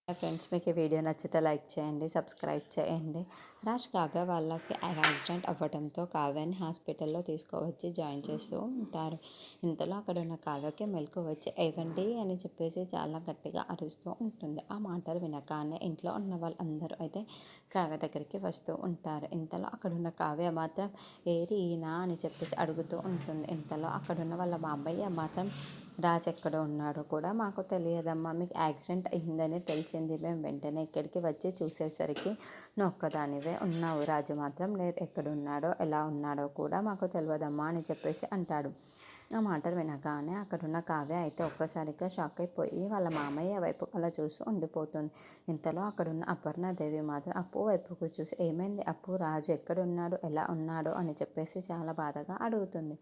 Hi friends, మీకు ఈ video నచ్చితే లైక్ చేయండి, సబ్స్క్రైబ్ చేయండి. కావ్య వాళ్ళకి యాక్సిడెంట్ అవ్వడంతో కావ్యని హాస్పిటల్లో తీసుకువచ్చి జాయిన్ చేస్తూ ఉంటారు. ఇంతలో అక్కడ ఉన్న కావ్యకి మెలకు వచ్చి ఏవండి అని చెప్పేసి చాలా గట్టిగా అరుస్తూ ఉంటుంది. ఆ మాటలు వినగానే ఇంట్లో ఉన్న వాళ్ళందరూ అయితే కావ్య దగ్గరికి వస్తూ ఉంటారు. ఇంతలో అక్కడున్న కావ్య మాత్రం ఏరి ఈయన అని చెప్పేసి అడుగుతూ ఉంటుంది. ఇంతలో అక్కడున్న వాళ్ళ మామయ్య మాత్రం రాజు ఎక్కడ ఉన్నాడో కూడా మాకు తెలియదమ్మా, మీకు యాక్సిడెంట్ అయిందని తెలిసింది. మేము వెంటనే ఇక్కడికి వచ్చి చూసేసరికి నువ్వు ఒక్కదానివే ఉన్నావు. రాజు మాత్రం నేను ఎక్కడున్నాడో ఎలా ఉన్నాడో కూడా మాకు తెలియదమ్మా అని చెప్పేసి అంటాడు. ఆ మాటలు వినగానే అక్కడున్న కావ్య అయితే ఒక్కసారిగా షాక్ అయిపోయి వాళ్ళ మామయ్య వైపు అలా చూస్తూ ఉండిపోతుంది. ఇంతలో అక్కడున్న అపర్ణాదేవి మాత్రం అప్పు వైపుకు చూసి ఏమైంది అప్పు, రాజు ఎక్కడున్నాడు, ఎలా ఉన్నాడు అని చెప్పేసి చాలా బాధగా అడుగుతుంది.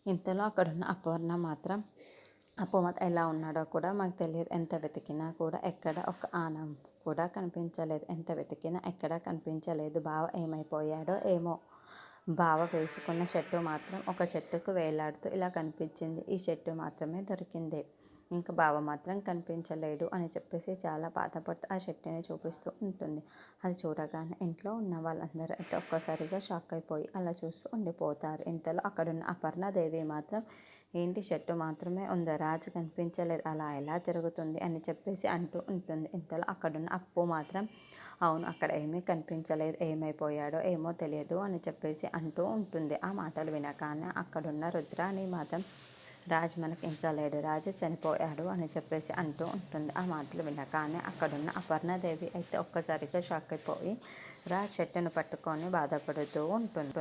ఇంతలో అక్కడున్న అపర్ణ మాత్రం ఎలా ఉన్నాడో కూడా మాకు తెలియదు. ఎంత వెతికినా కూడా ఎక్కడ ఒక ఆనం కూడా కనిపించలేదు. ఎంత వెతికినా ఎక్కడా కనిపించలేదు. బావ ఏమైపోయాడో ఏమో. బావ వేసుకున్న షర్టు మాత్రం ఒక చెట్టుకు వేలాడుతూ ఇలా కనిపించింది. ఈ షర్టు మాత్రమే దొరికింది. ఇంకా బావ మాత్రం కనిపించలేడు అని చెప్పేసి చాలా బాధపడుతూ ఆ షర్టుని చూపిస్తూ ఉంటుంది. అది చూడగానే ఇంట్లో ఉన్న వాళ్ళందరూ అయితే ఒక్కసారిగా షాక్ అయిపోయి అలా చూస్తూ ఉండిపోతారు. ఇంతలో అక్కడున్న అపర్ణాదేవి మాత్రం ఏంటి షర్టు మాత్రమే ఉందా, రాజు కనిపించలేదు, అలా ఎలా జరుగుతుంది అని చెప్పేసి అంటూ ఉంటుంది. ఇంతలో అక్కడున్న అప్పు మాత్రం అవును, అక్కడ ఏమీ కనిపించలేదు, ఏమైపోయాడో ఏమో తెలియదు అని చెప్పేసి అంటూ ఉంటుంది. ఆ మాటలు వినగానే అక్కడున్న రుద్రాని మాత్రం రాజు మనకి ఇంకా లేడు, రాజు చనిపోయాడు అని చెప్పేసి అంటూ ఉంటుంది. ఆ మాటలు వినగానే అక్కడున్న అపర్ణాదేవి అయితే ఒక్కసారిగా షాక్ అయిపోయి రాజు చెట్టును పట్టుకొని బాధపడుతూ ఉంటుంది.